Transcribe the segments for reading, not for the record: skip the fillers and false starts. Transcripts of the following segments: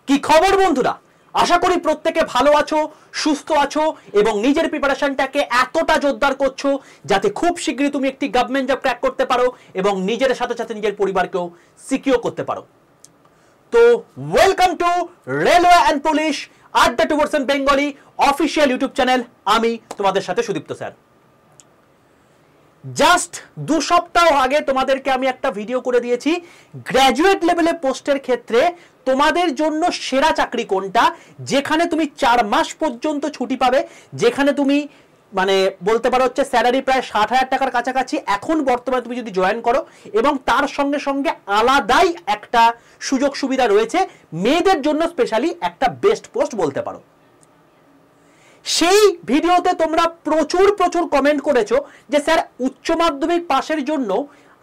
কি খবর বন্ধুরা, আশা করি প্রত্যেকে ভালো আছো, সুস্থ আছো এবং নিজের প্রিপারেশনটাকে এতটা জোরদার করছো যাতে খুব শীঘ্রই তুমি একটি গভর্নমেন্ট জব ক্র্যাক করতে পারো এবং নিজের সাথে সাথে নিজের পরিবারকেও সিকিউর করতে পারো। তো welcome to railway and police আড্ডা towards Bengali official YouTube channel. আমি তোমাদের সাথে সুদীপ্ত স্যার। জাস্ট 2 সপ্তাহ আগে তোমাদেরকে আমি একটা ভিডিও করে দিয়েছি গ্র্যাজুয়েট লেভেলে পোস্টের ক্ষেত্রে তোমাদের জন্য সেরা চাকরি কোনটা, যেখানে তুমি 4 মাস পর্যন্ত ছুটি পাবে, যেখানে তুমি মানে বলতে পারো হচ্ছে স্যালারি প্রায় 60,000 টাকার কাছাকাছি এখন বর্তমানে তুমি যদি জয়েন করো, এবং তার সঙ্গে সঙ্গে আলাদাই একটা সুযোগ সুবিধা রয়েছে মেয়েদের জন্য, স্পেশালি একটা বেস্ট পোস্ট বলতে পারো। সেই ভিডিওতে তোমরা প্রচুর কমেন্ট করেছো যে স্যার উচ্চ মাধ্যমিক পাশের জন্য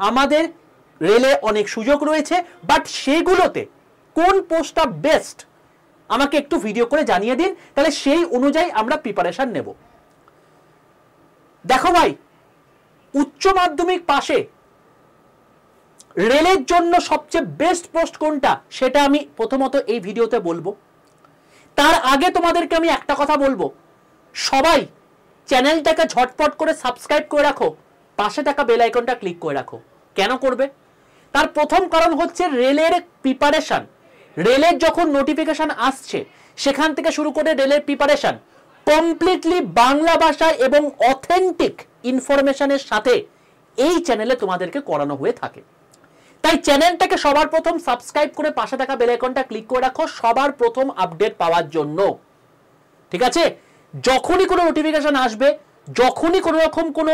আমাদের রেলে অনেক সুযোগ রয়েছে, বাট সেগুলোতে কোন পোস্টটা বেস্ট আমাকে একটু ভিডিও করে জানিয়ে দিন, তাহলে সেই অনুযায়ী আমরা প্রিপারেশন নেব। দেখো ভাই, উচ্চ মাধ্যমিক পাশে রেলের জন্য সবচেয়ে বেস্ট পোস্ট কোনটা সেটা আমি প্রথমত এই ভিডিওতে বলবো। তার আগে তোমাদেরকে আমি একটা কথা বলবো, সবাই চ্যানেলটাকে ঝটপট করে সাবস্ক্রাইব করে রাখো, পাশে থাকা বেল আইকনটা ক্লিক করে রাখো। কেন করবে? তার প্রথম কারণ হচ্ছে রেলের প্রিপারেশন, রেলের যখন নোটিফিকেশন আসছে সেখান থেকে শুরু করে রেলের প্রিপারেশন কমপ্লিটলি বাংলা ভাষায় এবং অথেন্টিক ইনফরমেশনের সাথে এই চ্যানেলে তোমাদেরকে করানো হয়ে থাকে। তাই চ্যানেলটাকে সবার প্রথম সাবস্ক্রাইব করে পাশে থাকা বেল আইকনটা ক্লিক করে রাখো সবার প্রথম আপডেট পাওয়ার জন্য। ঠিক আছে? যখনই কোনো নোটিফিকেশন আসবে, যখনই কোনো রকম কোনো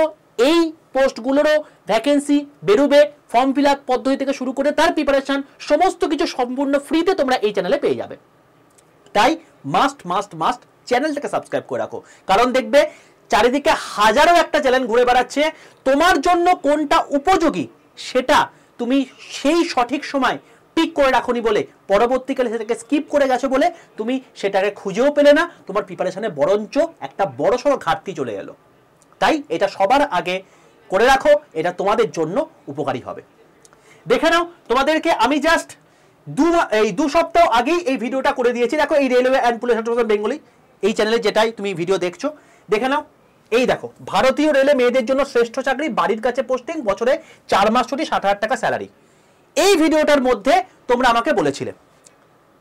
এই পোস্টগুলোরও ভ্যাকেন্সি বেরোবে, ফর্ম ফিল আপ পদ্ধতি থেকে শুরু করে তার প্রিপারেশন সমস্ত কিছু সম্পূর্ণ ফ্রিতে তোমরা এই চ্যানেলে পেয়ে যাবে। তাই মাস্ট চ্যানেলটাকে সাবস্ক্রাইব করে রাখো, কারণ দেখবে চারিদিকে হাজারো একটা চ্যানেল ঘুরে বেড়াচ্ছে, তোমার জন্য কোনটা উপযোগী সেটা তুমি সেই সঠিক সময় পিক করে রাখোনি বলে, পরবর্তীকালে সেটাকে স্কিপ করে গেছো বলে তুমি সেটাকে খুঁজেও পেলে না, তোমার প্রিপারেশনে বরঞ্চ একটা বড়সড় ঘাটতি চলে গেল। তাই এটা সবার আগে করে রাখো, এটা তোমাদের জন্য উপকারী হবে। দেখে নাও, তোমাদেরকে আমি জাস্ট 2 সপ্তাহ আগেই এই ভিডিওটা করে দিয়েছি। দেখো, এই রেলওয়ে অ্যান্ড পুলিশ বেঙ্গলি এই চ্যানেলে যেটাই তুমি ভিডিও দেখছো, দেখে নাও। এই দেখো, ভারতীয় রেলে মেয়েদের জন্য শ্রেষ্ঠ চাকরি, বাড়ির কাছে পোস্টিং, বছরে 4 মাস ছুটি, 60,000 টাকা স্যালারি। এই ভিডিওটার মধ্যে তোমরা আমাকে বলেছিলে,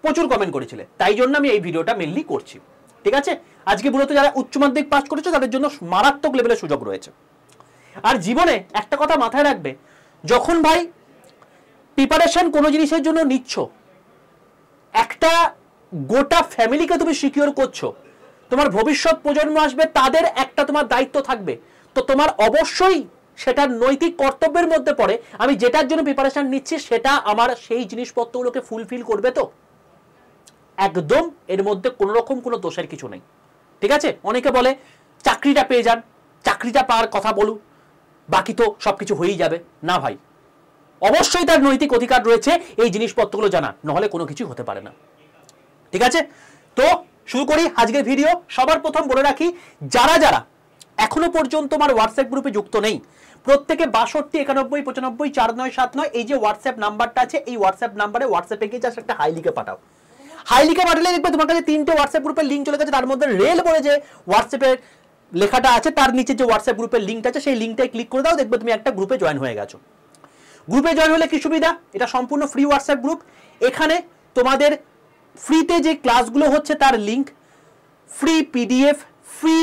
প্রচুর কমেন্ট করেছিলে, তাই জন্য আমি এই ভিডিওটা মেনলি করছি। ঠিক আছে? আজকে মূলত যারা উচ্চ মাধ্যমিক পাস করেছো তাদের জন্য মারাত্মক লেভেলের সুযোগ রয়েছে। আর জীবনে একটা কথা মাথায় রাখবে, যখন ভাই প্রিপারেশন কোনো জিনিসের জন্য নিচ্ছ, একটা গোটা ফ্যামিলিকে তুমি সিকিউর করছো, তোমার ভবিষ্যৎ প্রজন্ম আসবে, তাদের একটা তোমার দায়িত্ব থাকবে, তো তোমার অবশ্যই সেটার নৈতিক কর্তব্যের মধ্যে পড়ে আমি যেটার জন্য প্রিপারেশন নিচ্ছি সেটা আমার সেই জিনিসপত্রগুলোকে ফুলফিল করবে। তো একদম এর মধ্যে কোনো রকম কোনো দোষের কিছু নেই। ঠিক আছে? অনেকে বলে চাকরিটা পেয়ে যান, চাকরিটা পাওয়ার কথা বলুন, বাকি তো সবকিছু হয়েই যাবে। না ভাই, অবশ্যই তার নৈতিক অধিকার রয়েছে এই জিনিসপত্রগুলো জানা, নহলে কোনো কিছু হতে পারে না। ঠিক আছে? তো শুরু করি আজকের ভিডিও। সবার প্রথম বলে রাখি, যারা যারা এখনো পর্যন্ত আমার হোয়াটসঅ্যাপ গ্রুপে যুক্ত নেই, প্রত্যেকে 62 91 95 4979 এই যে হোয়াটসঅ্যাপ নাম্বারটা আছে, এই হোয়াটসঅ্যাপ নাম্বারে হোয়াটসঅ্যাপে গিয়ে জাস্ট একটা হাই লিখে পাঠাও। হাই লিখে পাঠালে দেখবে তোমার কাছে 3টে হোয়াটসঅ্যাপ গ্রুপের লিঙ্ক চলে গেছে, তার মধ্যে রেল বলে যে হোয়াটসঅ্যাপের লেখাটা আছে তার নিচে যে হোয়াটসঅ্যাপ গ্রুপের লিঙ্কটা আছে সেই লিঙ্কটায় ক্লিক করে দাও, দেখবে তুমি একটা গ্রুপে জয়েন হয়ে গেছো। গ্রুপে জয়েন হলে কি সুবিধা? এটা সম্পূর্ণ ফ্রি হোয়াটসঅ্যাপ গ্রুপ। এখানে তোমাদের ফ্রিতে যে ক্লাসগুলো হচ্ছে তার link, free PDF, free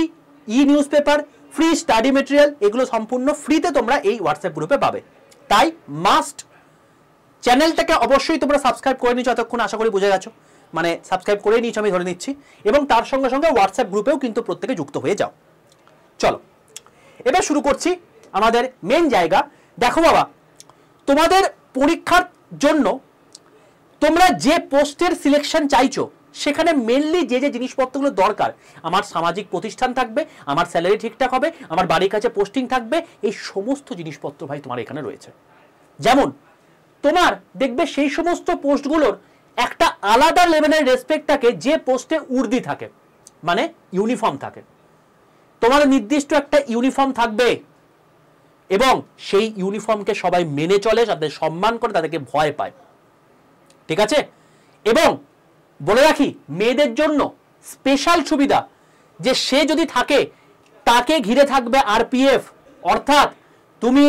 e newspaper, free study material, এগুলো সম্পূর্ণ ফ্রিতে তোমরা এই হোয়াটসঅ্যাপ গ্রুপে পাবে। তাই মাস্ট চ্যানেলটাকে অবশ্যই তোমরা সাবস্ক্রাইব করে নিচ্ছ, এতক্ষণ আশা করি বুঝে গেছো, মানে সাবস্ক্রাইব করে নিচ্ছ আমি ধরে নিচ্ছি, এবং তার সঙ্গে সঙ্গে হোয়াটসঅ্যাপ গ্রুপেও কিন্তু প্রত্যেকে যুক্ত হয়ে যাও। চলো এবার শুরু করছি আমাদের মেন জায়গা। দেখো বাবা, তোমাদের পরীক্ষার জন্য তোমরা যে পোস্টের সিলেকশন চাইছো সেখানে মেনলি যে যে জিনিসপত্রগুলো দরকার, আমার সামাজিক প্রতিষ্ঠান থাকবে, আমার স্যালারি ঠিকঠাক হবে, আমার বাড়ির কাছে পোস্টিং থাকবে, এই সমস্ত জিনিসপত্র ভাই তোমার এখানে রয়েছে। যেমন তোমার দেখবে সেই সমস্ত পোস্টগুলোর একটা আলাদা লেভেলের রেসপেক্ট থাকে যে পোস্টে উর্দি থাকে, মানে ইউনিফর্ম থাকে। তোমার নির্দিষ্ট একটা ইউনিফর্ম থাকবে এবং সেই ইউনিফর্মকে সবাই মেনে চলে, তাদের সম্মান করে, তাদেরকে ভয় পায়। ঠিক আছে? এবং বলে রাখি মেয়েদের জন্য স্পেশাল সুবিধা যে সে যদি থাকে তাকে ঘিরে থাকবে আরপিএফ, অর্থাৎ তুমি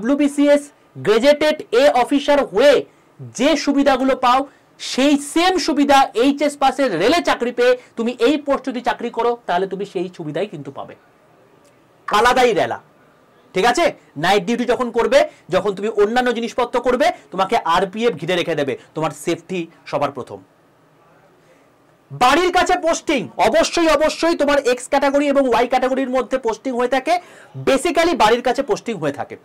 WBCS গ্র্যাজুয়েটেড এ অফিসার হয়ে যে সুবিধাগুলো পাও সেই সেম সুবিধা এইচএস পাসের রেলে চাকরি পেয়ে তুমি এই পোস্ট যদি চাকরি করো তাহলে তুমি সেই সুবিধাই কিন্তু পাবে, আলাদাই রেলা। ঠিক আছে, নাইট ডিউটি যখন করবে, যখন তুমি অন্যান্য জিনিসপত্র করবে, তোমাকে আরপিএফ ঘিরে রেখে দেবে, তোমার সেফটি সবার প্রথম। বাড়ির কাছে পোস্টিং অবশ্যই অবশ্যই তোমার এক্স ক্যাটাগরি এবং ওয়াই ক্যাটাগরির মধ্যে পোস্টিং হয়ে থাকে, বেসিক্যালি বাড়ির কাছে পোস্টিং হয়ে থাকে।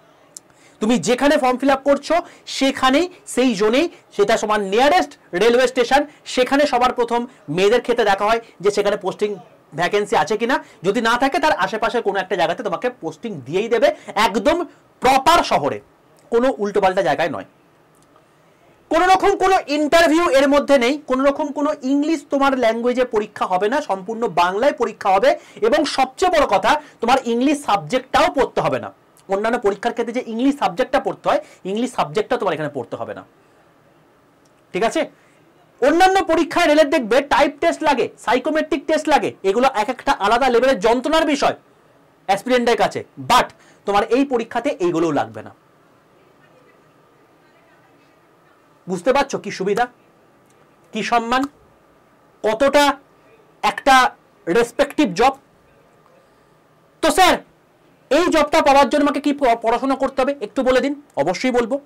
তুমি যেখানে ফর্ম ফিল আপ করছো সেখানেই, সেই জোনেই, সেটা সমান নিয়ারেস্ট রেলওয়ে স্টেশন, সেখানে সবার প্রথম মেয়েদের ক্ষেত্রে দেখা হয় যে সেখানে পোস্টিং ভ্যাকেন্সি আছে কিনা, যদি না থাকে তার আশেপাশে কোনো একটা জায়গাতে তোমাকে পোস্টিং দিয়েই দেবে, একদম প্রপার শহরে, কোনো উল্টোপাল্টা জায়গায় নয়। কোনো রকম কোনো ইন্টারভিউ এর মধ্যে নেই, কোনো রকম কোনো ইংলিশ তোমার ল্যাঙ্গুয়েজে পরীক্ষা হবে না, সম্পূর্ণ বাংলায় পরীক্ষা হবে। এবং সবচেয়ে বড় কথা, তোমার ইংলিশ সাবজেক্টটাও পড়তে হবে না। অন্যান্য পরীক্ষার ক্ষেত্রে যে ইংলিশ সাবজেক্টটা পড়তে হয়, ইংলিশ সাবজেক্টটা তোমার এখানে পড়তে হবে না। ঠিক আছে, অন্যান্য পরীক্ষায় রেলের দেখবে টাইপ টেস্ট লাগে, সাইকোমেট্রিক টেস্ট লাগে, এগুলো এক একটা আলাদা লেভেলের যন্ত্রণার বিষয় অ্যাসপিরেন্টের কাছে, বাট তোমার এই পরীক্ষাতে এইগুলোও লাগবে না। বুঝতে পারছো কি সুবিধা, কি সম্মান, কতটা একটা রেসপেক্টিভ জব। তো স্যার এই জবটা পাওয়ার জন্য আমাকে কি পড়াশোনা করতে হবে একটু বলে দিন। অবশ্যই বলবো।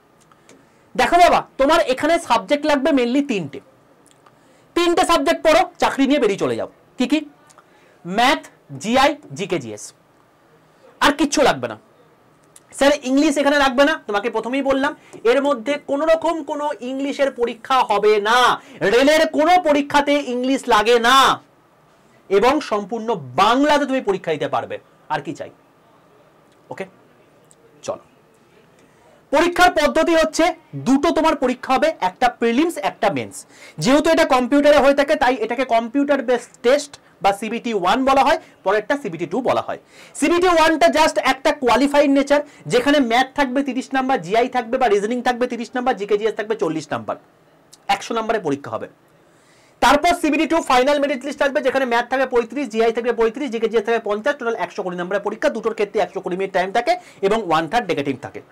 দেখো বাবা, তোমার এখানে সাবজেক্ট লাগবে মেনলি তিনটে সাবজেক্ট পড়ো, চাকরি নিয়ে বেরিয়ে চলে যাও। কি কি? ম্যাথ, জিআই, জিকে, জিএস, আর কিচ্ছু লাগবে না। স্যার ইংলিশ এখানে লাগবে না, তোমাকে প্রথমেই বললাম এর মধ্যে কোনো রকম কোনো ইংলিশের পরীক্ষা হবে না, রেলের কোনো পরীক্ষাতে ইংলিশ লাগে না, এবং সম্পূর্ণ বাংলাতে তুমি পরীক্ষা দিতে পারবে। আর কি চাই? ওকে, চলো। পরীক্ষার পদ্ধতি হচ্ছে দুটো তোমার পরীক্ষা হবে, একটা প্রিলিমস, একটা মেন্স। যেহেতু এটা কম্পিউটারে হয়ে থাকে তাই এটাকে কম্পিউটার বেসড টেস্ট বা CBT 1 বলা হয়, পরেরটা CBT 2 বলা হয়। CBT 1টা জাস্ট একটা কোয়ালিফাইড নেচার, যেখানে ম্যাথ থাকবে 30 নাম্বার, জিআই থাকবে বা রিজনিং থাকবে 30 নাম্বার, জিকে জিএস থাকবে 40 নাম্বার, 100 নাম্বারে পরীক্ষা হবে। তারপর CBT 2 ফাইনাল মেরিট লিস্ট থাকবে, যেখানে ম্যাথ থাকবে 35, জিআই থাকবে 35, জিকে জিএস থাকবে 50, টোটাল 120 নাম্বারের পরীক্ষা। দুটোর ক্ষেত্রে 120 মিনিট টাইম থাকে এবং 1/3 নেগেটিভ থাকে।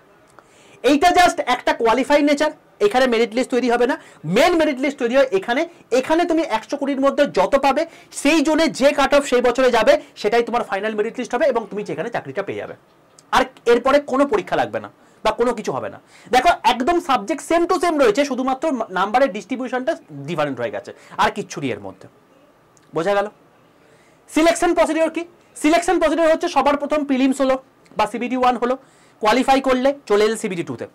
এইটা জাস্ট একটা কোয়ালিফাইড নেচার, এখানে মেরিট লিস্ট তৈরি হবে না। মেন মেরিট লিস্ট তৈরি হয় এখানে। এখানে তুমি 120-র মধ্যে যত পাবে সেই জোনে যে কাট অফ সেই বছরে যাবে সেটাই তোমার ফাইনাল মেরিট লিস্ট হবে এবং তুমি যেখানে চাকরিটা পেয়ে যাবে। আর এরপরে কোনো পরীক্ষা লাগবে না বা কোনো কিছু হবে না। দেখো একদম সাবজেক্ট সেম টু সেম রয়েছে, শুধুমাত্র নাম্বারের ডিস্ট্রিবিউশনটা ডিফারেন্ট হয়ে গেছে, আর কিচ্ছু নেই এর মধ্যে। বোঝা গেল? সিলেকশন প্রসিডিওর কি? সিলেকশন প্রসিডিওর হচ্ছে সবার প্রথম প্রিলিমস হলো বা CBT 1 হলো, কোয়ালিফাই করলে চলে এলে CBT 2 তে।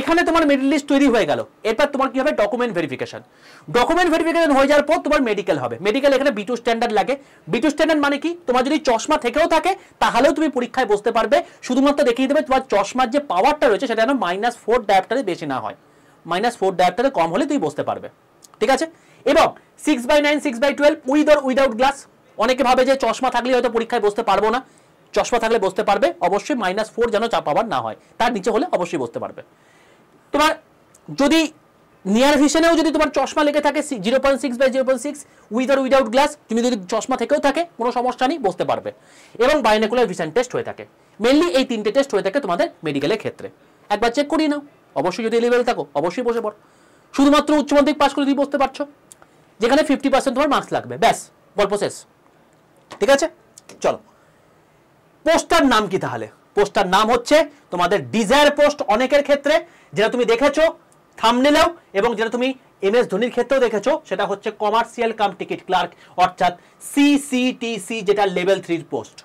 এখানে তোমার মেরিট লিস্ট তৈরি হয়ে গেল, এরপর তোমার কি হবে? Document verification. ডকুমেন্ট ভেরিফিকেশন হয়ে যাওয়ার পর তোমার মেডিকেল হবে। মেডিকেল এখানে B2 স্ট্যান্ডার্ড লাগে। B2 স্ট্যান্ডার্ড মানে কি? তোমার যদি চশমা থেকেও থাকে তাহলেও তুমি পরীক্ষায় বসতে পারবে, শুধুমাত্র দেখিয়ে দেবে তোমার চশমার যে পাওয়ারটা রয়েছে সেটা যেন -4 ডায়োপ্টারে বেশি না হয়, -4 ডায়োপ্টারে কম হলে তুমি বসতে পারবে। ঠিক আছে? এবং 6/9, 6/12 উইথ অর উইদাউট গ্লাস। অনেকে ভাবে যে চশমা থাকলে হয়তো পরীক্ষায় বসতে পারবো না, চশমা থাকলে বসতে পারবে, অবশ্যই -4 যেন চাপ পাওয়ার না হয়, তার নিচে হলে অবশ্যই বসতে পারবে। তোমার যদি নিয়ার ভিশনেও যদি তোমার চশমা লেগে থাকে 0.6/0.6 উইথ অর উইদাউট গ্লাস, তুমি যদি চশমা থেকেও থাকে কোনো সমস্যা নেই, বসতে পারবে। এবং বাইনোকুলার ভিশন টেস্ট হয়ে থাকে। মেনলি এই তিনটে টেস্ট হয়ে থাকে তোমাদের মেডিকেলের ক্ষেত্রে। একবার চেক করিয়ে নাও, অবশ্যই যদি লেভেল থাকো অবশ্যই বসে পড়ো। শুধুমাত্র উচ্চ মাধ্যমিক পাস করে তুমি বসতে পারছো, যেখানে 50% তোমার মার্কস লাগবে, ব্যাস গল্প শেষ। ঠিক আছে, চলো। পোস্টার নাম কি তাহলে? পোস্টার নাম হচ্ছে তোমাদের ডিজায়ার পোস্ট। অনেকের ক্ষেত্রে যেটা তুমি দেখেছো থাম্বনেলেও এবং যেটা তুমি MS ধোনির ক্ষেত্রেও দেখেছো, সেটা হচ্ছে কমার্শিয়াল কাম টিকিট ক্লার্ক, অর্থাৎ CCTC, যেটা লেভেল 3 পোস্ট।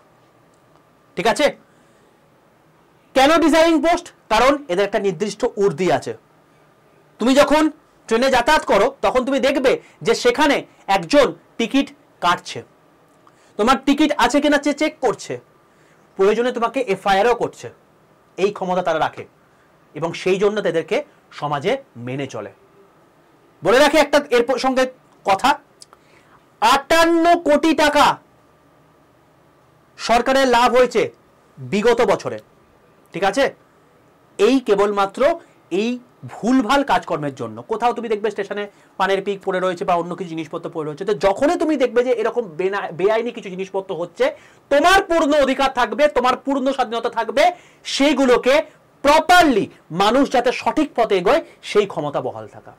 ঠিক আছে? কেন ডিজাইনিং পোস্ট? কারণ এদের একটা নির্দিষ্ট উর্দি আছে। তুমি যখন ট্রেনে যাতায়াত করো তখন তুমি দেখবে যে সেখানে একজন টিকিট কাটছে, তোমার টিকিট আছে কিনা চেক করছে, প্রয়োজনে তোমাকে FIR-ও করছে। এই ক্ষমতা তারা রাখে এবং সেই জন্য তাদেরকে সমাজে মেনে চলে। বলে রাখি একটা এর সঙ্গে কথা, 58 কোটি টাকা সরকারের লাভ হয়েছে বিগত বছরে। ঠিক আছে? এই কেবলমাত্র এই ভুলভাল কাজকর্মের জন্য। কোথাও তুমি দেখবে স্টেশনে পানের পিক পড়ে রয়েছে বা অন্য কিছু জিনিসপত্র পড়ে রয়েছে, তো যখনই তুমি দেখবে যে এরকম বেআইনি কিছু জিনিসপত্র হচ্ছে, তোমার পূর্ণ অধিকার থাকবে, তোমার পূর্ণ স্বাধীনতা থাকবে সেইগুলোকে প্রপারলি মানুষ যাতে সঠিক পথে এগোয় সেই ক্ষমতা বহাল থাকা।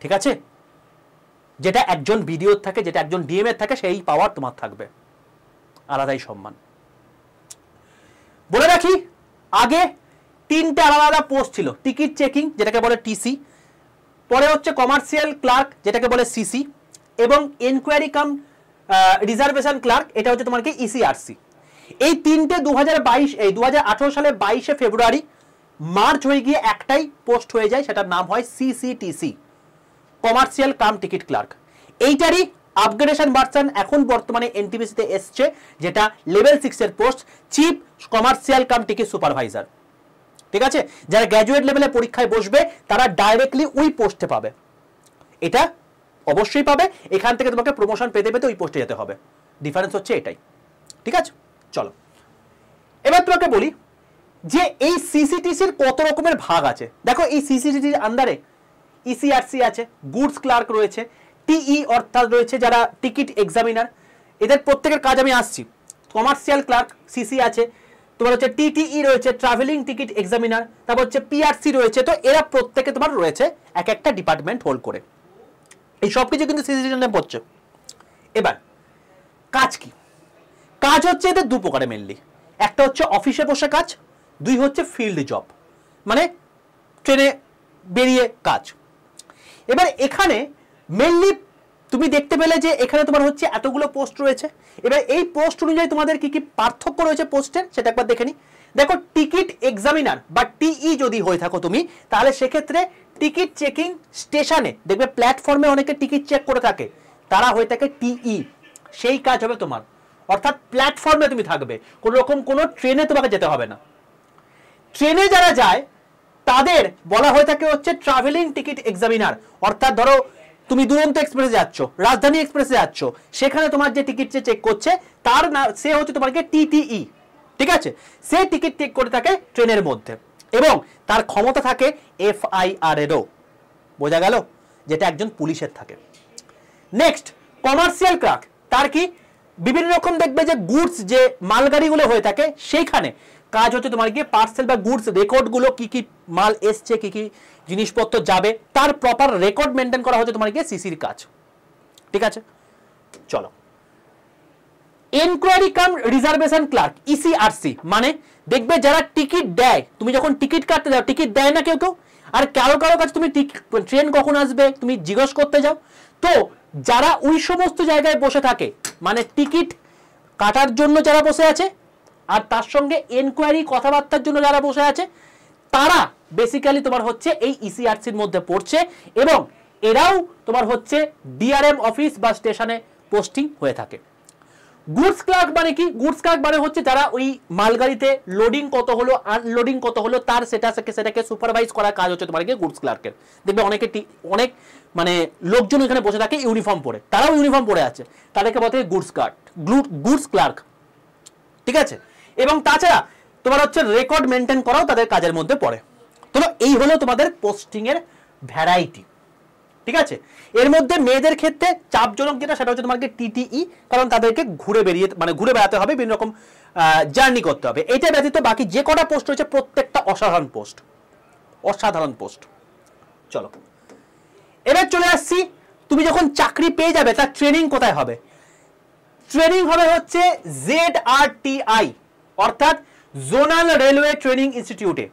ঠিক আছে? যেটা একজন বিডিওর থাকে, যেটা একজন ডিএম এর থাকে, সেই পাওয়ার তোমার থাকবে, আলাদাই সম্মান। বলে রাখি, আগে তিনটে আলাদা পোস্ট ছিল। টিকিট চেকিং যেটাকে বলে টিসি, পরে হচ্ছে কমার্শিয়াল ক্লার্ক যেটাকে বলে সিসি, এবং এনকোয়ারি কাম রিজার্ভেশন ক্লার্ক এটা হচ্ছে তোমার কি ইসিআরসি। এই তিনটে 2018 সালে 22 ফেব্রুয়ারি মার্চ হয়ে গিয়ে একটাই পোস্ট হয়ে যায়, সেটার নাম হয় CCTC, commercial cum ticket clerk. এইটারই আপগ্রেডেশন ভার্সন এখন বর্তমানে এনটিপিসিতে এসছে, যেটা লেভেল 6 এর post, chief commercial cum ticket supervisor. ঠিক আছে? যারা গ্র্যাজুয়েট লেভেলে পরীক্ষায় বসবে তারা ডাইরেক্টলি ওই পোস্টে পাবে, এটা অবশ্যই পাবে। এখান থেকে তোমাকে প্রমোশন পেতে পেতে ওই পোস্টে যেতে হবে, ডিফারেন্স হচ্ছে এটাই। ঠিক আছে, চলো এবার তোমাকে বলি যে এই সিসিটিসির কত রকমের ভাগ আছে। দেখো, এই সিসিটিসির আন্ডারে ইসিআরসি আছে, গুডস ক্লার্ক রয়েছে, টিই অর্থাৎ রয়েছে যারা টিকিট এক্সামিনার, এদের প্রত্যেকের কাজ আমি আসছি। কমার্শিয়াল ক্লার্ক সিসি আছে, তোমার হচ্ছে টিটিই রয়েছে, ট্রাভেলিং টিকিট এক্সামিনার, তারপর হচ্ছে পিআরসি রয়েছে। তো এরা প্রত্যেকে তোমার রয়েছে এক একটা ডিপার্টমেন্ট হোল্ড করে, এই সব কিছু কিন্তু সিসিটিসি পড়ছে। এবার কাজ কি? কাজ হচ্ছে এদের দু প্রকারে মেনলি, একটা হচ্ছে অফিসে বসে কাজ, দুই হচ্ছে ফিল্ড জব, মানে ট্রেনে বেরিয়ে কাজ। এবার এখানে মেনলি তুমি দেখতে পেলে যে এখানে তোমার হচ্ছে এতগুলো পোস্ট রয়েছে। এবার এই পোস্ট অনুযায়ী তোমাদের কি কি পার্থক্য রয়েছে পোস্টের সেটা একবার দেখে নি। দেখো, টিকিট এক্সামিনার বা টিই যদি হয়ে থাকো তুমি, তাহলে সেক্ষেত্রে টিকিট চেকিং স্টেশনে দেখবে প্ল্যাটফর্মে অনেকে টিকিট চেক করে থাকে, তারা হয়ে থাকে টিই, সেই কাজ হবে তোমার। অর্থাৎ প্ল্যাটফর্মে তুমি থাকবে, কোনো রকম কোনো ট্রেনে তোমাকে যেতে হবে না। ট্রেনে যারা যায় তাদের বলা হয়ে থাকে হচ্ছে ট্রাভেলিং টিকিট এক্সামিনার। অর্থাৎ ধরো তুমি দুরন্ত এক্সপ্রেসে যাচ্ছ, রাজধানী এক্সপ্রেসে যাচ্ছ, সেখানে তোমার যে টিকিট চেক করছে তার না, সে হচ্ছে তোমাকে টিটিই। ঠিক আছে? সে টিকিট চেক করে থাকে ট্রেনের মধ্যে, এবং তার ক্ষমতা থাকে FIR এরও, বোঝা গেল, যেটা একজন পুলিশের থাকে। নেক্সট, কমার্শিয়াল ক্লার্ক, তার কি বিভিন্ন রকম দেখবে যে গুডস যে মালগাড়িগুলো হয়ে থাকে সেইখানে কাজ হচ্ছে তোমার গিয়ে পার্সেল বা গুডস রেকর্ডগুলো, কি কি মাল এসছে, কি কি জিনিসপত্র যাবে, তার প্রপার রেকর্ড মেনটেন করা হচ্ছে তোমার গিয়ে সিসির কাজ। ঠিক আছে, চলো। এনকোয়ারি কাম রিজার্ভেশন ক্লার্ক ইসিআরসি, মানে দেখবে যারা টিকিট দেয়, তুমি যখন টিকিট কাটতে যাও, টিকিট দেয় না কেউ কেউ, আর কারো কারো কাছে তুমি ট্রেন কখন আসবে তুমি জিজ্ঞেস করতে যাও, তো যারা ওই সমস্ত জায়গায় বসে থাকে, মানে টিকিট কাটার জন্য যারা বসে আছে আর তার সঙ্গে এনকোয়ারি কথাবার্তার জন্য যারা বসে আছে, তারা বেসিক্যালি তোমার হচ্ছে এই ইসিআরসির মধ্যে পড়ছে, এবং এরাও তোমার হচ্ছে ডিআরএম অফিস বা স্টেশনে পোস্টিং হয়ে থাকে। গুডস ক্লার্ক মানে কি? গুডস ক্লার্ক মানে হচ্ছে যারা ওই মালগাড়িতে লোডিং কত হলো, আনলোডিং কত হলো, তার সেটাকে সুপারভাইজ করার কাজ হচ্ছে তোমার গুডস ক্লার্কের। দেখবে অনেক মানে লোকজন এখানে বসে থাকে ইউনিফর্ম পরে, তারাও ইউনিফর্ম পরে আছে, তাদেরকে বলতে গুডস ক্লার্ক। ঠিক আছে? এবং তাছাড়া তোমার হচ্ছে রেকর্ড মেনটেন করাও তাদের কাজের মধ্যে পড়ে। তো এই হলো তোমাদের পোস্টিং এর ভ্যারাইটি। ঠিক আছে? এর মধ্যে মেয়েদের ক্ষেত্রে চাপজনক যেটা, সেটা হচ্ছে তোমাকে টিটিই, কারণ তাদেরকে ঘুরে বেড়াতে হবে, বিভিন্ন রকম জার্নি করতে হবে। এটা ব্যতীত বাকি যে কটা পোস্ট রয়েছে প্রত্যেকটা অসাধারণ পোস্ট। চলো এবার চলে আসছি, তুমি যখন চাকরি পেয়ে যাবে তার ট্রেনিং কোথায় হবে? ট্রেনিং হবে হচ্ছে ZRTI, অর্থাৎ জোনাল রেলওয়ে ট্রেনিং ইনস্টিটিউটে,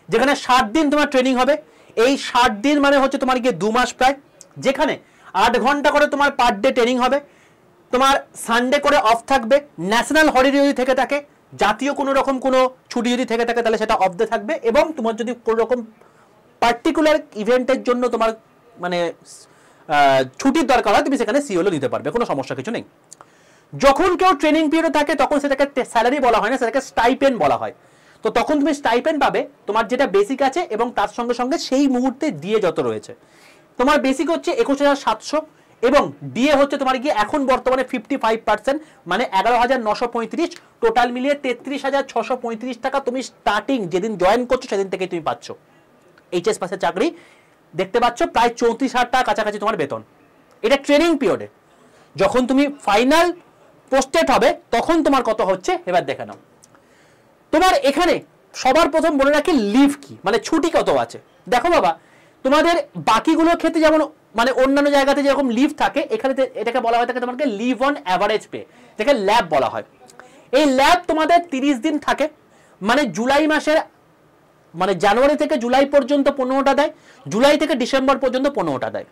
যেখানে 7 দিন তোমার ট্রেনিং হবে। এই 7 দিন মানে হচ্ছে তোমার গিয়ে 2 মাস প্রায়, যেখানে 8 ঘন্টা করে তোমার পার ডে ট্রেনিং হবে, তোমার সানডে করে অফ থাকবে, ন্যাশনাল হলিডে যদি থেকে থাকে, জাতীয় কোনো রকম কোনো ছুটি যদি থেকে থাকে তাহলে সেটা অফ ডে থাকবে, এবং তোমার যদি কোনো রকম পার্টিকুলার ইভেন্টের জন্য তোমার মানে ছুটির দরকার হয় তুমি সেখানে সিওলও নিতে পারবে, কোনো সমস্যা কিছু নেই। যখন কেউ ট্রেনিং পিরিয়ডে থাকে তখন সেটাকে স্যালারি বলা হয় না, সেটাকে স্টাইপেন্ড বলা হয়। তো তখন তুমি স্টাইপেন্ড পাবে তোমার যেটা বেসিক আছে, এবং তার সঙ্গে সঙ্গে সেই মুহূর্তে ডিএ যত রয়েছে। তোমার বেসিক হচ্ছে 21,700, এবং ডিএ হচ্ছে তোমার গিয়ে এখন বর্তমানে 55%, মানে 11,935, টোটাল মিলিয়ে 33,635 টাকা তুমি স্টার্টিং যেদিন জয়েন করছো সেদিন থেকে তুমি পাচ্ছ। এইচএস পাসের চাকরি, দেখতে পাচ্ছ প্রায় 34,000 টাকা কাছাকাছি তোমার বেতন। এটা ট্রেনিং পিরিয়ডে, যখন তুমি ফাইনাল পোস্টেড হবে তখন তোমার কত হচ্ছে এবার দেখে নাও। তোমার এখানে সবার প্রথম বলে রাখি লিভ কি, মানে ছুটি কত আছে। দেখো বাবা, তোমাদের বাকিগুলোর ক্ষেত্রে যেমন মানে অন্যান্য জায়গাতে যেরকম লিভ থাকে, এখানে এটাকে বলা হয় থাকে তোমাকে লিভ অন অ্যাভারেজ পে, যেটাকে ল্যাব বলা হয়। এই ল্যাব তোমাদের 30 দিন থাকে, মানে জুলাই মাসের মানে জানুয়ারি থেকে জুলাই পর্যন্ত 15টা দেয়, জুলাই থেকে ডিসেম্বর পর্যন্ত 15টা দেয়।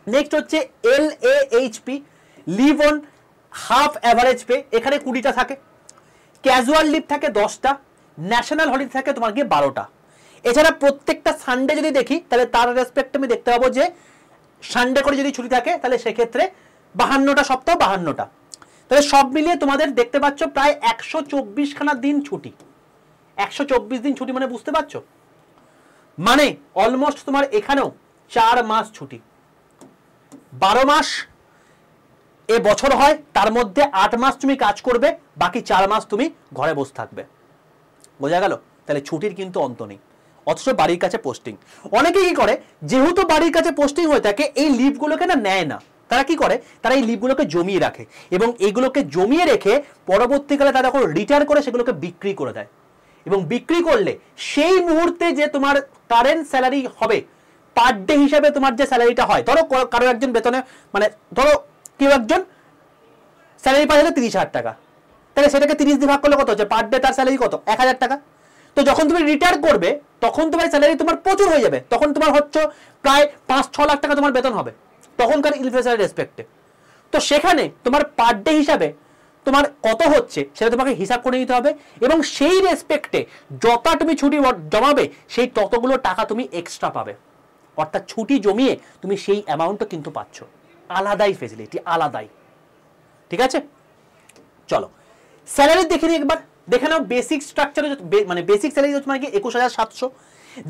নেক্সট হচ্ছে LAHP, live on half average pay, এখানে 20টা থাকে। ক্যাজুয়াল লিভ থাকে 10টা, ন্যাশনাল হলিডে থাকে তোমার গিয়ে 12টা। এছাড়া প্রত্যেকটা সানডে যদি দেখি তাহলে তার রেসপেক্টে আমি দেখতে পাবো যে সানডে করে যদি ছুটি থাকে তাহলে সেক্ষেত্রে 52টা সপ্তাহ 52টা। তাহলে সব মিলিয়ে তোমাদের দেখতে পাচ্ছ প্রায় 124খানা দিন ছুটি। 124 দিন ছুটি মানে বুঝতে পারছো, মানে অলমোস্ট তোমার এখানেও 4 মাস ছুটি। 12 মাস এ বছর হয়, তার মধ্যে 8 মাস তুমি কাজ করবে, বাকি 4 মাস তুমি ঘরে বসে থাকবে। বোঝা গেল? তাহলে ছুটির কিন্তু অন্ত নেই, অথচ বাড়ির কাছে পোস্টিং। অনেকে কি করে, যেহেতু বাড়ির কাছে পোস্টিং হয়ে থাকে এই লিভগুলোকে না নেয় না, তারা কি করে, তারা এই লিভগুলোকে জমিয়ে রাখে এবং এইগুলোকে জমিয়ে রেখে পরবর্তীকালে তারা যখন রিটায়ার করে সেগুলোকে বিক্রি করে দেয়। এবং বিক্রি করলে সেই মুহূর্তে যে তোমার কারেন্ট স্যালারি হবে, পার ডে হিসাবে তোমার যে স্যালারিটা হয়, ধরো কারো একজন বেতনে মানে ধরো কেউ একজন স্যালারি পায় 30,000 টাকা, তাহলে সেটাকে 30 দিয়ে ভাগ করলে কত হচ্ছে, পার ডে তার স্যালারি কত, 1,000 টাকা। তো যখন তুমি রিটায়ার করবে তখন তোমার স্যালারি তোমার প্রচুর হয়ে যাবে, তখন তোমার হচ্ছে প্রায় 5-6 লাখ টাকা তোমার বেতন হবে তখনকার ইনফ্লেশনের রেসপেক্টে। তো সেখানে তোমার পার ডে হিসাবে তোমার কত হচ্ছে সেটা তোমাকে হিসাব করে নিতে হবে, এবং সেই রেসপেক্টে যত তুমি ছুটি জমাবে সেই ততগুলো টাকা তুমি এক্সট্রা পাবে। অর্থাৎ ছুটি জমিয়ে তুমি সেই অ্যামাউন্টটা কিন্তু পাচ্ছ, আলাদাই ফেসিলিটি, আলাদাই। ঠিক আছে, চলো স্যালারি দেখে নিই একবার। দেখে নাও বেসিক স্ট্রাকচারে মানে বেসিক স্যালারি হচ্ছে মানে কি 21,700,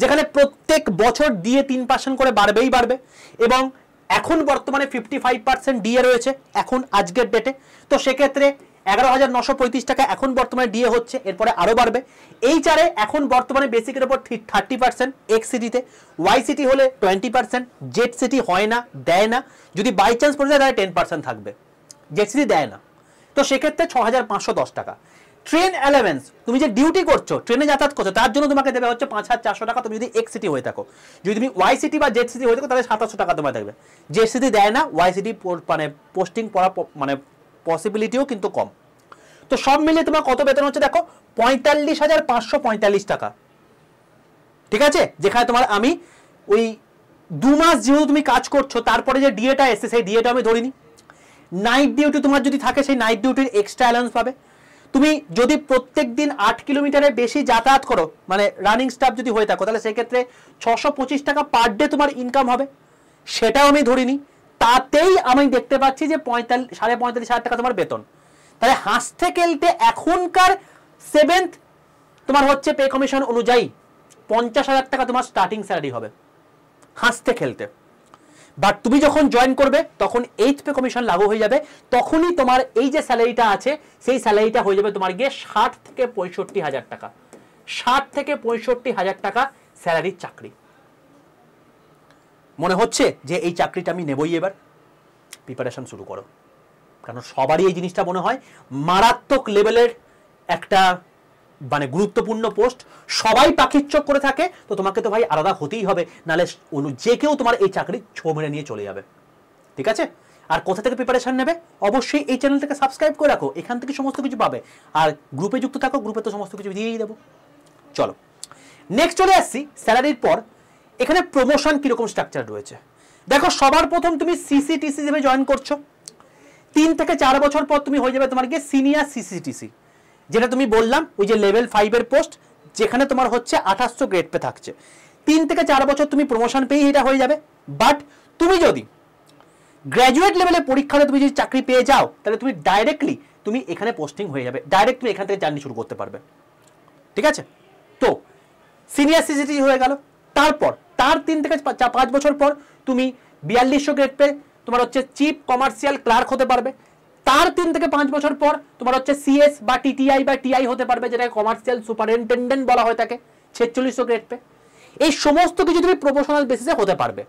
যেখানে প্রত্যেক বছর দিয়ে 3% করে বাড়বেই বাড়বে, এবং এখন বর্তমানে 55% ডিএ রয়েছে এখন আজকের ডেটে। তো সেক্ষেত্রে 11,935 টাকা এখন বর্তমানে ডিএ হচ্ছে, এরপরে আরো বাড়বে। এই চারে এখন বর্তমানে বেসিকের উপর 30%, এক্স সিটিতে, ওয়াই সিটি হলে 20%, জেড সিটি হয় না, দেয় না, যদি বাই চান্স পড়ে যায় তাহলে 10% থাকবে, জেড সিটি দেয় না। তো সেক্ষেত্রে 6,510 টাকা। ট্রেন অ্যালাওয়েন্স, তুমি যে ডিউটি করছো, ট্রেনে যাতায়াত করছো, তার জন্য তোমাকে দেবে হচ্ছে 5,400 টাকা, তুমি যদি এক্স সিটি হয়ে থাকো। যদি তুমি ওয়াই সিটি বা জেড সিটি হয়ে থাকো তাহলে 2,700 টাকা তোমায় দেবে। জেড সিটি দেয় না, ওয়াই সিটি মানে পোস্টিং পড়া মানে পসিবিলিটিও কিন্তু কম। তো সব মিলিয়ে তোমার কত বেতন হচ্ছে দেখো, 45,545 টাকা। ঠিক আছে, যেখানে তোমার আমি ওই 2 মাস যেহেতু তুমি কাজ করছো তারপরে যে ডিএটা এসে সেই ডিএটা আমি ধরিনি। নাইট ডিউটি তোমার যদি থাকে সেই নাইট ডিউটির এক্সট্রা অ্যালাউন্স পাবে। তুমি যদি প্রত্যেক দিন 8 কিলোমিটারের বেশি যাতায়াত করো, মানে রানিং স্টাফ যদি হয়ে থাকো, তাহলে সেক্ষেত্রে 625 টাকা পার ডে তোমার ইনকাম হবে, সেটাও আমি ধরিনি। তাতেই আমি দেখতে পাচ্ছি যে 45,500 টাকা তোমার বেতন। তাহলে হাসতে খেলতে এখনকার 7th তোমার হচ্ছে পে কমিশন অনুযায়ী 50,000 টাকা তোমার স্টার্টিং স্যালারি হবে হাসতে খেলতে। বাট তুমি যখন জয়েন করবে তখন 8th পে কমিশন লাগু হয়ে যাবে, তখনই তোমার এই যে স্যালারিটা আছে সেই স্যালারিটা হয়ে যাবে তোমার গিয়ে 60 থেকে 65,000 টাকা। 60 থেকে 65,000 টাকা স্যালারির চাকরি। মনে হচ্ছে যে এই চাকরিটা আমি নেবই, এবার প্রিপারেশন শুরু করো, কারণ সবারই এই জিনিসটা মনে হয় মারাত্মক লেভেলের একটা মানে গুরুত্বপূর্ণ পোস্ট, সবাই পাখির চোখ করে থাকে। তো তোমাকে তো ভাই আলাদা হতেই হবে, নাহলে যে কেউ তোমার এই চাকরি ছো মেরে নিয়ে চলে যাবে। ঠিক আছে, আর কোথা থেকে প্রিপারেশন নেবে, অবশ্যই এই চ্যানেলটাকে সাবস্ক্রাইব করে রাখো, এখান থেকে সমস্ত কিছু পাবে। আর গ্রুপে যুক্ত থাকো, গ্রুপে তো সমস্ত কিছু দিয়েই দেবো। চলো নেক্সট চলে আসছি স্যালারির পর। এখানে প্রমোশন কিরকম স্ট্রাকচার রয়েছে দেখো। সবার প্রথম তুমি সিসিটিসি হিসেবে জয়েন করছো, 3 থেকে 4 বছর পর তুমি হয়ে যাবে তোমার গিয়ে সিনিয়র সিসিটিসি, যেটা তুমি বললাম ওই যে লেভেল 5 এর পোস্ট, যেখানে তোমার হচ্ছে 2800 গ্রেড পে থাকছে। 3 থেকে 4 বছর তুমি প্রমোশন পেয়ে এটা হয়ে যাবে। বাট তুমি যদি গ্র্যাজুয়েট লেভেলে পরীক্ষাতে তুমি যদি চাকরি পেয়ে যাও তাহলে তুমি ডাইরেক্টলি তুমি এখানে পোস্টিং হয়ে যাবে, ডাইরেক্ট তুমি এখান থেকে জার্নি শুরু করতে পারবে। ঠিক আছে, তো সিনিয়র সিসিটিসি হয়ে গেল। তারপর তার 3 থেকে 5 বছর পর তুমি 4200 গ্রেড পে তোমার হচ্ছে চিফ কমার্শিয়াল ক্লার্ক হতে পারবে। তার 3 থেকে 5 বছর পর তোমার হচ্ছে সিএস বা টিটিআই বা টিআই হতে পারবে, যেটা কমার্শিয়াল সুপারিনটেন্ডেন্ট বলা হয় থাকে, 4600 গ্রেড পে। এই সমস্ত কিছু তুমি প্রমোশনাল বেসিসে হতে পারবে।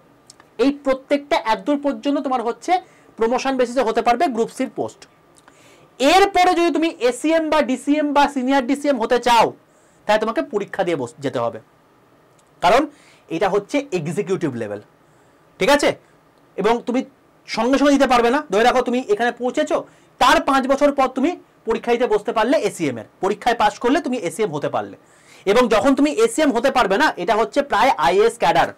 এই প্রত্যেকটা একদূর পর্যন্ত তোমার হচ্ছে প্রমোশন বেসিসে হতে পারবে গ্রুপ সির পোস্ট। এরপরে যদি তুমি এসিএম বা ডিসিএম বা সিনিয়র ডিসিএম হতে চাও তাহলে তোমাকে পরীক্ষা দিয়ে যেতে হবে, কারণ এটা হচ্ছে এক্সিকিউটিভ লেভেল, ঠিক আছে? এবং তুমি সঙ্গে সঙ্গে দিতে পারবে না। ধরে রাখো তুমি এখানে পৌঁছেছো, তার 5 বছর পর তুমি পরীক্ষা দিতে বসতে পারলে এসিএম এর পরীক্ষায় পাশ করলে তুমি এসিএম হতে পারলে। এবং যখন তুমি এসিএম হতে পারবে না, এটা হচ্ছে প্রায় আইএএস ক্যাডার,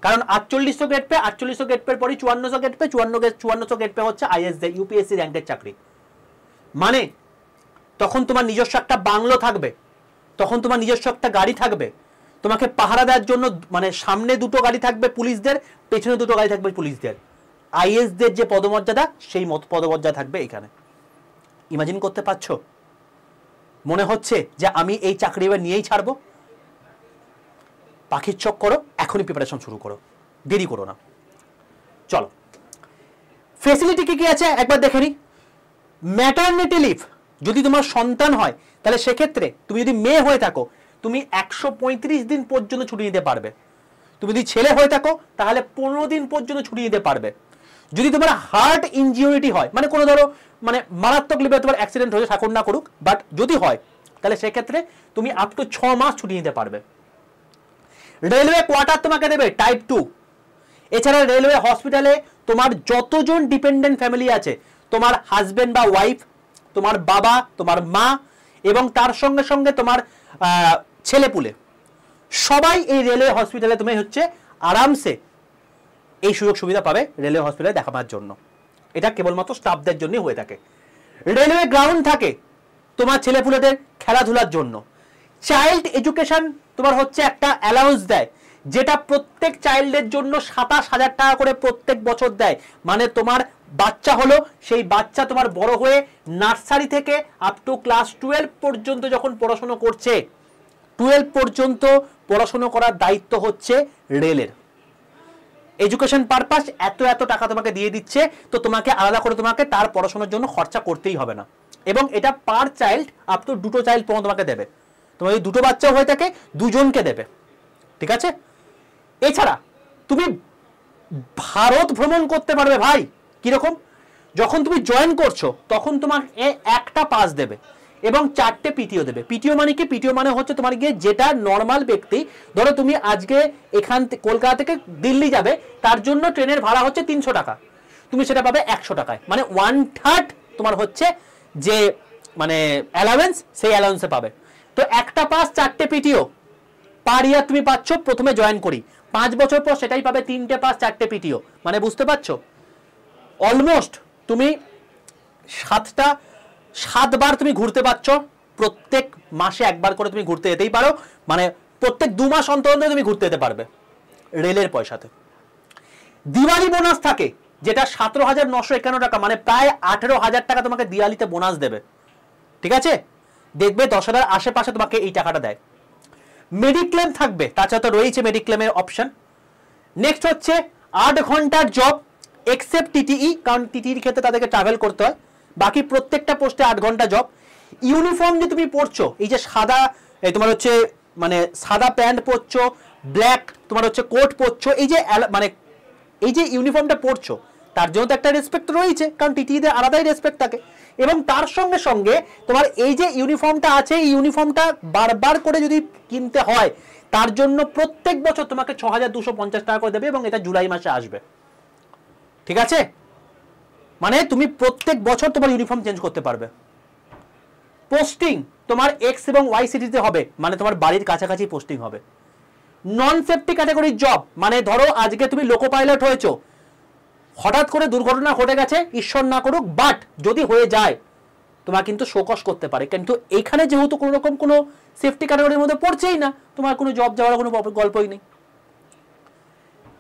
কারণ 4800 গেট পে, 4800 গেট পের পরই 5400 গেট পে, 5400 গেট পে হচ্ছে আইএএস ইউপিএসসি র্যাঙ্কের চাকরি। মানে তখন তোমার নিজস্ব একটা বাংলো থাকবে, তখন তোমার নিজস্ব একটা গাড়ি থাকবে, তোমাকে পাহারা দেওয়ার জন্য মানে সামনে 2টো গাড়ি থাকবে পুলিশদের, পেছনে 2টো গাড়ি থাকবে পুলিশদের। আইএসদের যে পদমর্যাদা সেই পদমর্যাদা থাকবে এখানে। ইমাজিন করতে পারছো? মনে হচ্ছে যে আমি এই চাকরি এবার নিয়েই ছাড়বো? পাখির চোখ করো, এখনই প্রিপারেশন শুরু করো, দেরি করো না। চলো, ফেসিলিটি কি কি আছে একবার দেখে নি। ম্যাটারনিটি লিভ, যদি তোমার সন্তান হয় তাহলে সেক্ষেত্রে তুমি যদি মেয়ে হয়ে থাকো তুমি 135 দিন পর্যন্ত ছুটি নিতে পারবে। তুমি যদি ছেলে হয়ে থাকো তাহলে 15 দিন পর্যন্ত ছুটি নিতে পারবে। যদি তোমার হার্ট ইনজিউরিটি হয়, মানে কোনো ধরো মানে মারাত্মক লেভেলে তোমার অ্যাক্সিডেন্ট হয়েছে, ঠাকুর না করুক, বাট যদি হয় তাহলে সেক্ষেত্রে তুমি আপ টু 6 মাস ছুটি নিতে পারবে। রেলওয়ে কোয়ার্টার তোমাকে দেবে টাইপ 2। এছাড়া রেলওয়ে হসপিটালে তোমার যতজন ডিপেন্ডেন্ট ফ্যামিলি আছে, তোমার হাজবেন্ড বা ওয়াইফ, তোমার বাবা, তোমার মা এবং তার সঙ্গে সঙ্গে তোমার ছেলেপুলে, সবাই এই রেলওয়ে হসপিটালে তুমি হচ্ছে আরামসে এই সুযোগ সুবিধা পাবে রেলওয়ে হসপিটালে দেখাবার জন্য। এটা কেবলমাত্র স্টাফদের জন্যই হয়ে থাকে। রেলওয়ে গ্রাউন্ড থাকে তোমার ছেলেপুলেদের খেলাধুলার জন্য। চাইল্ড এডুকেশন তোমার হচ্ছে একটা অ্যালাউন্স দেয়, যেটা প্রত্যেক চাইল্ডের জন্য 27,000 টাকা করে প্রত্যেক বছর দেয়। মানে তোমার বাচ্চা হলো, সেই বাচ্চা তোমার বড় হয়ে নার্সারি থেকে আপ টু ক্লাস 12 পর্যন্ত যখন পড়াশোনা করছে, 12 পর্যন্ত পড়াশোনা করার দায়িত্ব হচ্ছে রেলের। এডুকেশন পারপাস এত টাকা তোমাকে দিয়ে দিচ্ছে, তো তোমাকে আলাদা করে তোমাকে তার পড়াশোনার জন্য খরচা করতেই হবে না। এবং এটা পার চাইল্ড আপ টু 2টো চাইল্ড পর্যন্ত তোমাকে দেবে। তোমার যদি 2টো বাচ্চা হয়ে থাকে 2জনকে দেবে, ঠিক আছে? এছাড়া তুমি ভারত ভ্রমণ করতে পারবে ভাই। কিরকম? যখন তুমি জয়েন করছো তখন তোমাকে একটা পাস দেবে এবং 4টে পিটিও দেবে। পিটিও মানে কি? পিটিও মানে হচ্ছে তোমার গিয়ে যেটা নর্মাল ব্যক্তি, ধরো তুমি আজকে এখান কলকাতা থেকে দিল্লি যাবে, তার জন্য ট্রেনের ভাড়া হচ্ছে 300 টাকা, তুমি সেটা পাবে 100 টাকায়। মানে 1/3 তোমার হচ্ছে যে মানে অ্যালাউন্স, সেই অ্যালাউন্সে পাবে। তো একটা পাস 4টে পিটিও পার ইয়ার তুমি পাচ্ছ প্রথমে জয়েন করি, 5 বছর পর সেটাই পাবে 3টে পাস 4টে পিটিও। মানে বুঝতে পারছো, অলমোস্ট তুমি 7বার তুমি ঘুরতে পারছো। প্রত্যেক মাসে একবার করে তুমি ঘুরতে যেতেই পারো, মানে প্রত্যেক 2 মাস অন্তর অন্তর তুমি ঘুরতে যেতে পারবে রেলের পয়সাতে। দিওয়ালি বোনাস থাকে, যেটা 17,951 টাকা, মানে প্রায় 18,000 টাকা তোমাকে দিওয়ালিতে বোনাস দেবে, ঠিক আছে? দেখবে 10,000 আশেপাশে তোমাকে এই টাকাটা দেয়। মেডিক্লেম থাকবে, তাছাড়া তো রয়েছে মেডিক্লেমের অপশন। নেক্সট হচ্ছে 8 ঘন্টার জব এক্সেপ্ট টিটিই, কারণ টিটির ক্ষেত্রে তাদেরকে ট্রাভেল করতে হয়। বাকি প্রত্যেকটা পোস্টে 8 ঘন্টা জব। ইউনিফর্ম যে তুমি পরছো, এই যে সাদা তোমার হচ্ছে মানে সাদা প্যান্ট পরছো, ব্ল্যাক তোমার হচ্ছে কোট পরছো, এই যে মানে এই যে ইউনিফর্মটা পরছো তার জন্য তো একটা রেসপেক্ট রয়েছে, কারণ টিটিদের আলাদাই রেসপেক্ট থাকে। এবং তার সঙ্গে সঙ্গে তোমার এই যে ইউনিফর্মটা আছে, এই ইউনিফর্মটা বারবার করে যদি কিনতে হয় তার জন্য প্রত্যেক বছর তোমাকে 6,250 টাকা করে দেবে, এবং এটা জুলাই মাসে আসবে, ঠিক আছে? মানে তুমি প্রত্যেক বছর তোমার ইউনিফর্ম চেঞ্জ করতে পারবে। পোস্টিং তোমার এক্স এবং ওয়াই সিটিতে হবে, মানে তোমার বাড়ির কাছাকাছি পোস্টিং হবে। নন সেফটি ক্যাটাগরির জব, মানে ধরো আজকে তুমি লোকো পাইলট হয়েছো, হঠাৎ করে দুর্ঘটনা ঘটে গেছে, ঈশ্বর না করুক, বাট যদি হয়ে যায় তোমার কিন্তু শোকস করতে পারে। কিন্তু এখানে যেহেতু কোনো রকম কোনো সেফটি ক্যাটাগরির মধ্যে পড়ছেই না, তোমার কোনো জব যাওয়ার কোনো গল্পই নেই।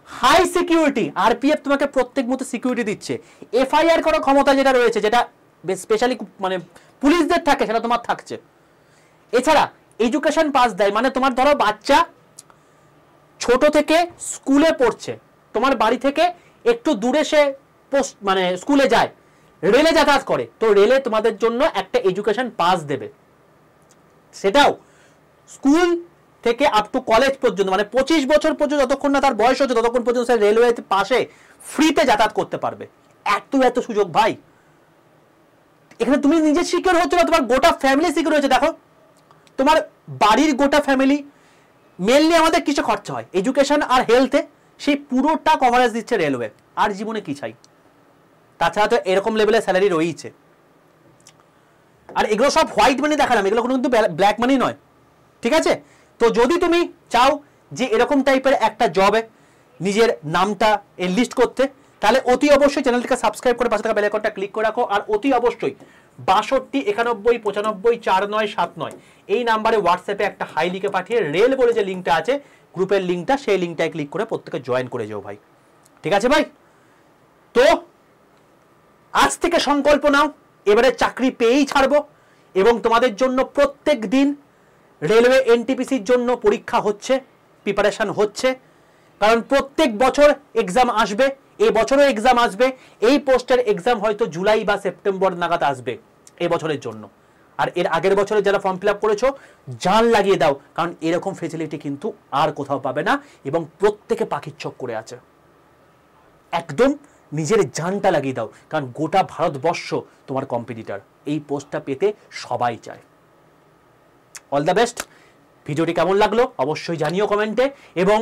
হাই সিকিউরিটি, আরপিএফ তোমাকে প্রত্যেক মুহূর্তে সিকিউরিটি দিচ্ছে। এফআইআর করার ক্ষমতা যেটা রয়েছে, যেটা স্পেশালি মানে পুলিশদের থাকে, সেটা তোমার থাকছে। এছাড়া এডুকেশন পাস দেয়, মানে তোমার ধরো বাচ্চা ছোট থেকে স্কুলে পড়ছে, তোমার বাড়ি থেকে একটু দূরে সে মানে স্কুলে যায়, রেলে যাতায়াত করে, তো রেলে তোমাদের জন্য একটা এডুকেশন পাস দেবে। সেটাও স্কুল থেকে আপ টু কলেজ পর্যন্ত, মানে 25 বছর পর্যন্ত, যতক্ষণ না তার বয়স হচ্ছে ততক্ষণ পর্যন্ত সে রেলওয়ে পাশে ফ্রিতে যাতায়াত করতে পারবে। এত সুযোগ ভাই। এখানে তুমি নিজে সিকিউর হচ্ছে না, তোমার গোটা ফ্যামিলি সিকিউর হয়েছে। দেখো তোমার বাড়ির গোটা ফ্যামিলি, মেনলি আমাদের কিছু খরচা হয় এডুকেশন আর হেলথে, সেই পুরোটা কভারেজ দিচ্ছে রেলওয়ে। আর জীবনে কি চাই? তাছাড়া তো এরকম লেভেলের স্যালারি রয়েছে। আর এগুলো সব হোয়াইট মানি দেখালাম, এগুলো কিন্তু ব্ল্যাক মানি নয়, ঠিক আছে? তো যদি তুমি চাও যে এরকম টাইপের একটা জবে নিজের নামটা এনলিস্ট করতে, তাহলে অতি অবশ্যই চ্যানেলটাকে সাবস্ক্রাইব করে পাশে থাকা বেল আইকনটা ক্লিক করে রাখো। আর অতি অবশ্যই 62 91 95 4979 এই নাম্বারে হোয়াটসঅ্যাপে একটা হাই লিখে পাঠিয়ে রেল বলে যে লিঙ্কটা আছে গ্রুপের লিঙ্কটা, সেই লিঙ্কটায় ক্লিক করে প্রত্যেকে জয়েন করে যাও ভাই, ঠিক আছে ভাই? তো আজ থেকে সংকল্প নাও, এবারে চাকরি পেয়েই ছাড়বো। এবং তোমাদের জন্য প্রত্যেক দিন রেলওয়ে এনটিপিসির জন্য পরীক্ষা হচ্ছে, প্রিপারেশন হচ্ছে, কারণ প্রত্যেক বছর এক্সাম আসবে, এই বছরও এক্সাম আসবে। এই পোস্টের এক্সাম হয়তো জুলাই বা সেপ্টেম্বর নাগাদ আসবে এই বছরের জন্য। আর এর আগের বছরে যারা ফর্ম ফিল আপ করেছো জান লাগিয়ে দাও, কারণ এরকম ফেসিলিটি কিন্তু আর কোথাও পাবে না। এবং প্রত্যেকে পাখির চোখ করে আছে, একদম নিজের জানটা লাগিয়ে দাও, কারণ গোটা ভারতবর্ষ তোমার কম্পিটিটর। এই পোস্টটা পেতে সবাই চায়। All the best. ভিডিওটি কেমন লাগলো অবশ্যই জানিও কমেন্টে। এবং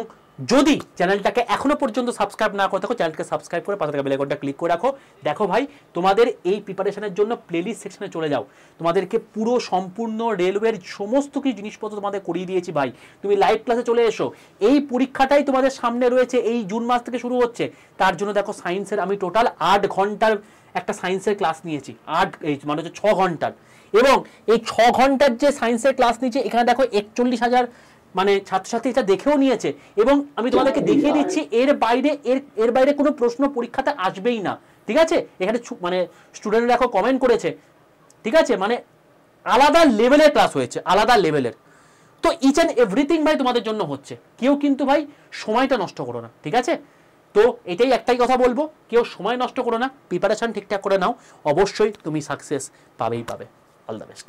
যদি চ্যানেলটাকে এখনো পর্যন্ত সাবস্ক্রাইব না করে থাকো, চ্যানেলকে সাবস্ক্রাইব করে পাশে থাকা বেল আইকনটা ক্লিক করে রাখো। দেখো ভাই, তোমাদের এই প্রিপারেশনের জন্য প্লেলিস্ট সেকশনে চলে যাও, তোমাদেরকে পুরো সম্পূর্ণ রেলওয়ের সমস্ত কিছু জিনিসপত্র তোমাদের করিয়ে দিয়েছি ভাই। তুমি লাইভ ক্লাসে চলে এসো। এই পরীক্ষাটাই তোমাদের সামনে রয়েছে, এই জুন মাস থেকে শুরু হচ্ছে। তার জন্য দেখো সায়েন্সের আমি টোটাল 8 ঘন্টার একটা সায়েন্সের ক্লাস নিয়েছি, 8 মানে হচ্ছে 6 ঘন্টার। এবং এই 6 ঘন্টার যে সায়েন্সের ক্লাস নিয়েছি, এখানে দেখো 41,000 মানে ছাত্রছাত্রী এটা দেখেও নিয়েছে। এবং আমি তোমাদেরকে দেখিয়ে দিচ্ছি এর বাইরে কোনো প্রশ্ন পরীক্ষাতে আসবেই না, ঠিক আছে? এখানে মানে স্টুডেন্টরা দেখো কমেন্ট করেছে, ঠিক আছে? মানে আলাদা লেভেলের ক্লাস হয়েছে, আলাদা লেভেলের। তো ইচ অ্যান্ড এভরিথিং ভাই তোমাদের জন্য হচ্ছে। কেউ কিন্তু ভাই সময়টা নষ্ট করো না, ঠিক আছে? তো এটাই একটাই কথা বলবো, কেউ সময় নষ্ট করো না, প্রিপারেশন ঠিকঠাক করে নাও, অবশ্যই তুমি সাকসেস পাবেই পাবে। All the best.